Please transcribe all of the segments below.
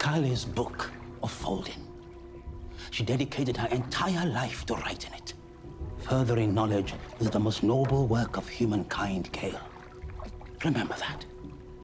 Kalle's book of folding. She dedicated her entire life to writing it. Furthering knowledge is the most noble work of humankind, Gaal. Remember that.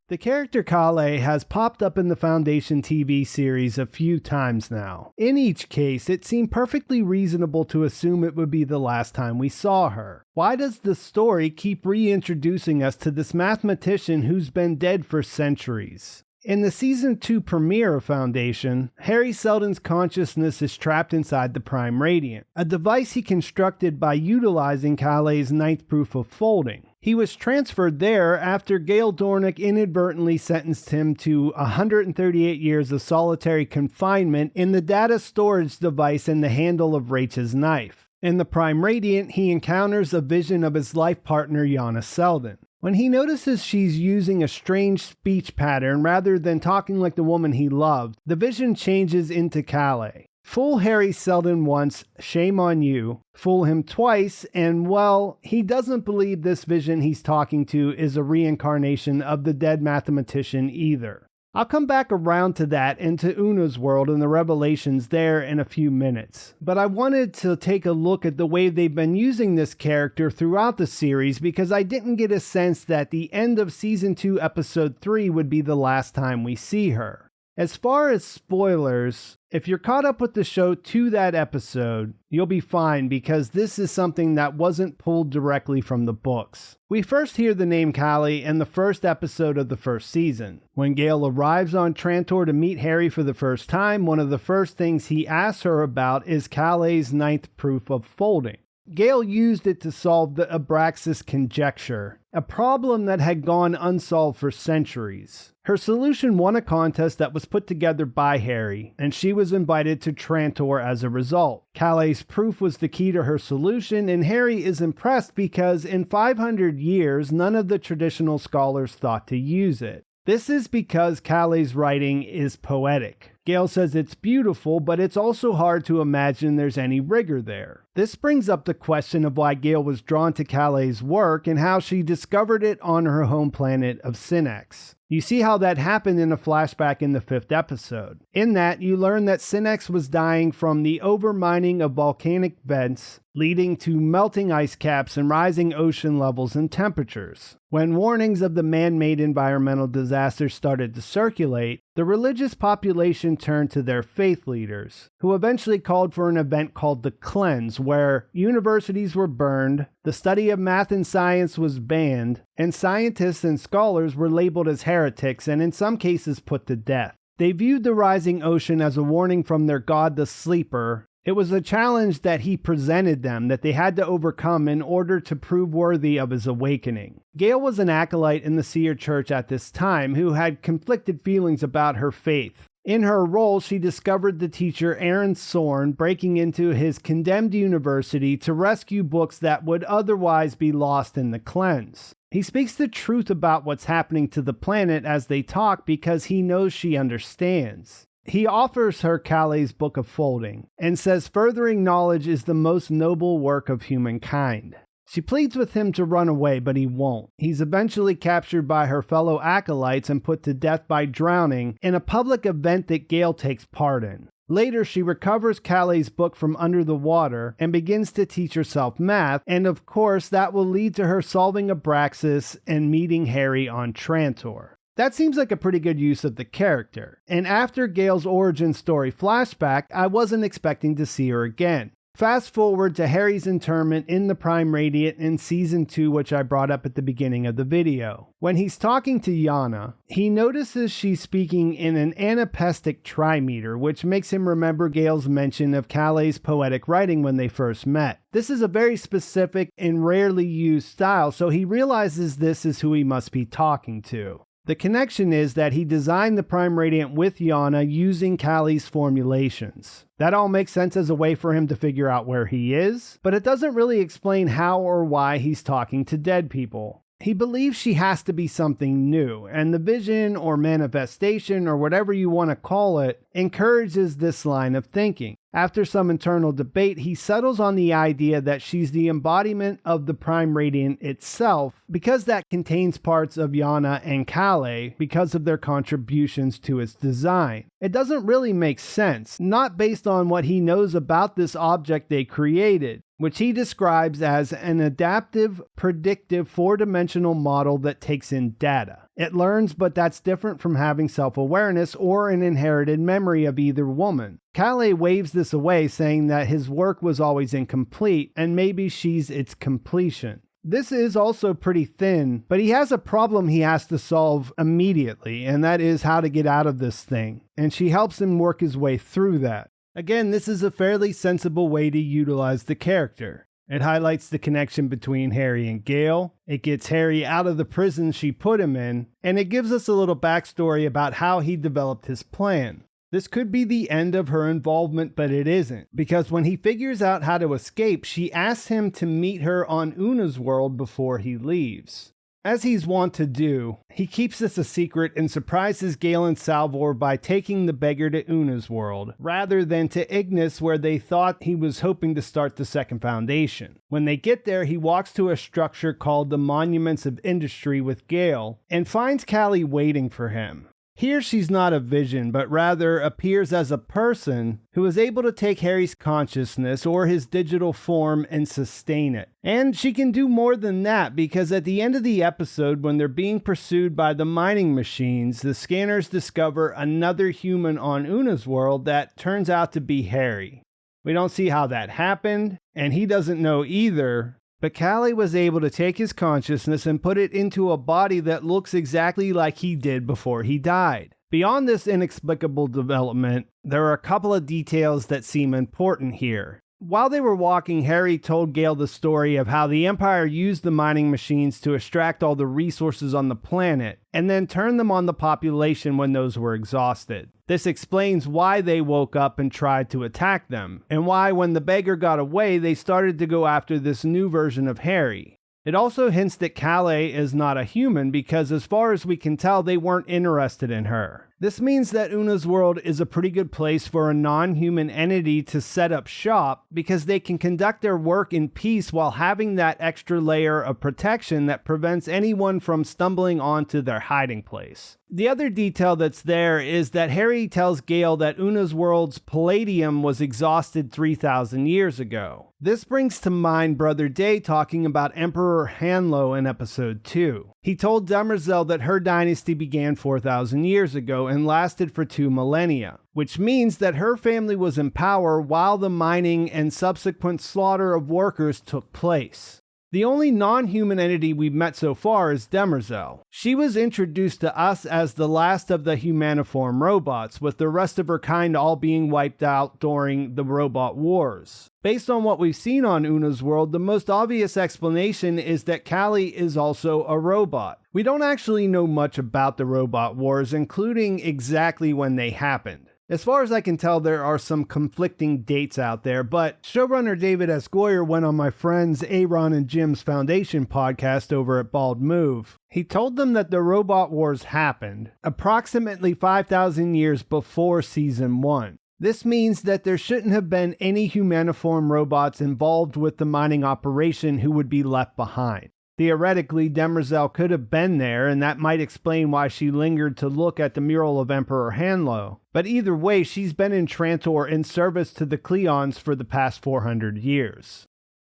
The character Kalle has popped up in the Foundation TV series a few times now. In each case, it seemed perfectly reasonable to assume it would be the last time we saw her. Why does the story keep reintroducing us to this mathematician who's been dead for centuries? In the Season 2 premiere of Foundation, Hari Seldon's consciousness is trapped inside the Prime Radiant, a device he constructed by utilizing Kalle's ninth proof of folding. He was transferred there after Gaal Dornick inadvertently sentenced him to 138 years of solitary confinement in the data storage device in the handle of Rachel's knife. In the Prime Radiant, he encounters a vision of his life partner Oona Seldon. When he notices she's using a strange speech pattern rather than talking like the woman he loved, the vision changes into Kalle. Fool Hari Seldon once, shame on you. Fool him twice, and well, he doesn't believe this vision he's talking to is a reincarnation of the dead mathematician either. I'll come back around to that and to Oona's world and the revelations there in a few minutes. But I wanted to take a look at the way they've been using this character throughout the series because I didn't get a sense that the end of Season 2 Episode 3 would be the last time we see her. As far as spoilers, if you're caught up with the show to that episode, you'll be fine because this is something that wasn't pulled directly from the books. We first hear the name Kalle in the first episode of the first season. When Gaal arrives on Trantor to meet Hari for the first time, one of the first things he asks her about is Kalle's ninth proof of folding. Gaal used it to solve the Abraxas conjecture, a problem that had gone unsolved for centuries. Her solution won a contest that was put together by Hari, and she was invited to Trantor as a result. Kalle's proof was the key to her solution, and Hari is impressed because in 500 years, none of the traditional scholars thought to use it. This is because Kalle's writing is poetic. Gaal says it's beautiful, but it's also hard to imagine there's any rigor there. This brings up the question of why Gaal was drawn to Kalle's work and how she discovered it on her home planet of Synnax. You see how that happened in a flashback in the 5th episode. In that, you learn that Synnax was dying from the overmining of volcanic vents, leading to melting ice caps and rising ocean levels and temperatures. When warnings of the man-made environmental disasters started to circulate, the religious population turned to their faith leaders, who eventually called for an event called the Cleanse, where universities were burned, the study of math and science was banned, and scientists and scholars were labeled as heretics and in some cases put to death. They viewed the rising ocean as a warning from their god the Sleeper. It was a challenge that he presented them that they had to overcome in order to prove worthy of his awakening. Gaal was an acolyte in the Seer Church at this time who had conflicted feelings about her faith. In her role, she discovered the teacher Aaron Sorn breaking into his condemned university to rescue books that would otherwise be lost in the Cleanse. He speaks the truth about what's happening to the planet as they talk because he knows she understands. He offers her Kalle's Book of Folding and says furthering knowledge is the most noble work of humankind. She pleads with him to run away, but he won't. He's eventually captured by her fellow acolytes and put to death by drowning in a public event that Gaal takes part in. Later, she recovers Kalle's book from under the water and begins to teach herself math, and of course that will lead to her solving Abraxas and meeting Hari on Trantor. That seems like a pretty good use of the character, and after Gaal's origin story flashback, I wasn't expecting to see her again. Fast forward to Hari's interment in the Prime Radiant in Season 2, which I brought up at the beginning of the video. When he's talking to Oona, he notices she's speaking in an anapestic trimeter, which makes him remember Gaal's mention of Kalle's poetic writing when they first met. This is a very specific and rarely used style, so he realizes this is who he must be talking to. The connection is that he designed the Prime Radiant with Oona using Kalle's formulations. That all makes sense as a way for him to figure out where he is, but it doesn't really explain how or why he's talking to dead people. He believes she has to be something new, and the vision or manifestation or whatever you want to call it encourages this line of thinking. After some internal debate, he settles on the idea that she's the embodiment of the Prime Radiant itself, because that contains parts of Oona and Kalle because of their contributions to its design. It doesn't really make sense, not based on what he knows about this object they created, which he describes as an adaptive, predictive, four-dimensional model that takes in data. It learns, but that's different from having self-awareness or an inherited memory of either woman. Kalle waves this away, saying that his work was always incomplete, and maybe she's its completion. This is also pretty thin, but he has a problem he has to solve immediately, and that is how to get out of this thing, and she helps him work his way through that. Again, this is a fairly sensible way to utilize the character. It highlights the connection between Hari and Gaal, it gets Hari out of the prison she put him in, and it gives us a little backstory about how he developed his plan. This could be the end of her involvement, but it isn't, because when he figures out how to escape, she asks him to meet her on Oona's world before he leaves. As he's wont to do, he keeps this a secret and surprises Gaal and Salvor by taking the beggar to Oona's world, rather than to Ignis where they thought he was hoping to start the second foundation. When they get there, he walks to a structure called the Monuments of Industry with Gaal, and finds Kalle waiting for him. Here she's not a vision, but rather appears as a person who is able to take Hari's consciousness or his digital form and sustain it. And she can do more than that, because at the end of the episode, when they're being pursued by the mining machines, the scanners discover another human on Oona's world that turns out to be Hari. We don't see how that happened, and he doesn't know either. But Kalle was able to take his consciousness and put it into a body that looks exactly like he did before he died. Beyond this inexplicable development, there are a couple of details that seem important here. While they were walking, Hari told Gaal the story of how the Empire used the mining machines to extract all the resources on the planet, and then turn them on the population when those were exhausted. This explains why they woke up and tried to attack them, and why when the beggar got away, they started to go after this new version of Hari. It also hints that Kalle is not a human because as far as we can tell, they weren't interested in her. This means that Oona's world is a pretty good place for a non-human entity to set up shop because they can conduct their work in peace while having that extra layer of protection that prevents anyone from stumbling onto their hiding place. The other detail that's there is that Hari tells Gaal that Oona's world's palladium was exhausted 3,000 years ago. This brings to mind Brother Day talking about Emperor Hanlo in episode 2. He told Demerzel that her dynasty began 4,000 years ago and lasted for 2 millennia, which means that her family was in power while the mining and subsequent slaughter of workers took place. The only non-human entity we've met so far is Demerzel. She was introduced to us as the last of the humaniform robots, with the rest of her kind all being wiped out during the robot wars. Based on what we've seen on Oona's world, the most obvious explanation is that Kalle is also a robot. We don't actually know much about the robot wars, including exactly when they happened. As far as I can tell, there are some conflicting dates out there, but showrunner David S. Goyer went on my friends Aaron and Jim's Foundation podcast over at Bald Move. He told them that the robot wars happened approximately 5,000 years before season 1. This means that there shouldn't have been any humaniform robots involved with the mining operation who would be left behind. Theoretically, Demerzel could have been there, and that might explain why she lingered to look at the mural of Emperor Hanlo. But either way, she's been in Trantor in service to the Cleons for the past 400 years.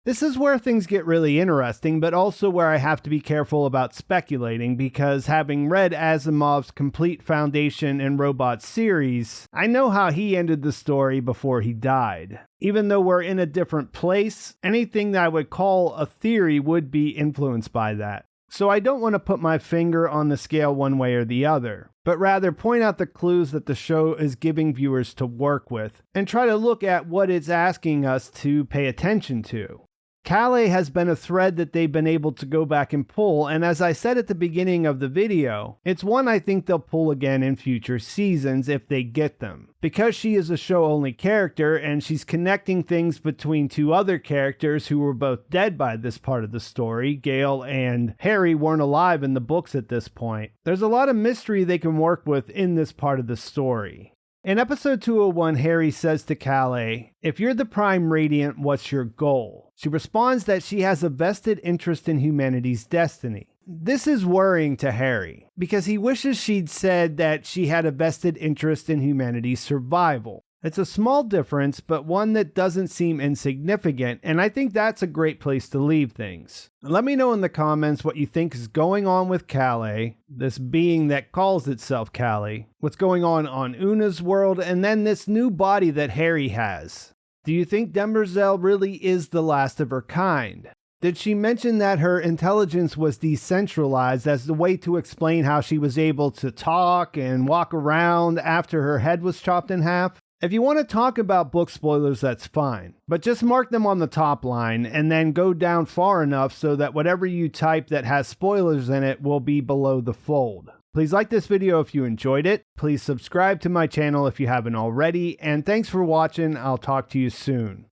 This is where things get really interesting, but also where I have to be careful about speculating, because having read Asimov's complete Foundation and Robot series, I know how he ended the story before he died. Even though we're in a different place, anything that I would call a theory would be influenced by that. So I don't want to put my finger on the scale one way or the other, but rather point out the clues that the show is giving viewers to work with, and try to look at what it's asking us to pay attention to. Kalle has been a thread that they've been able to go back and pull, and as I said at the beginning of the video, it's one I think they'll pull again in future seasons if they get them. Because she is a show-only character, and she's connecting things between 2 other characters who were both dead by this part of the story, Gaal and Hari weren't alive in the books at this point, there's a lot of mystery they can work with in this part of the story. In episode 201, Hari says to Kalle, "If you're the Prime Radiant, what's your goal?" She responds that she has a vested interest in humanity's destiny. This is worrying to Hari, because he wishes she'd said that she had a vested interest in humanity's survival. It's a small difference, but one that doesn't seem insignificant, and I think that's a great place to leave things. Let me know in the comments what you think is going on with Kalle, this being that calls itself Kalle, what's going on Oona's world, and then this new body that Hari has. Do you think Demerzel really is the last of her kind? Did she mention that her intelligence was decentralized as the way to explain how she was able to talk and walk around after her head was chopped in half? If you want to talk about book spoilers, that's fine, but just mark them on the top line and then go down far enough so that whatever you type that has spoilers in it will be below the fold. Please like this video if you enjoyed it, please subscribe to my channel if you haven't already, and thanks for watching. I'll talk to you soon.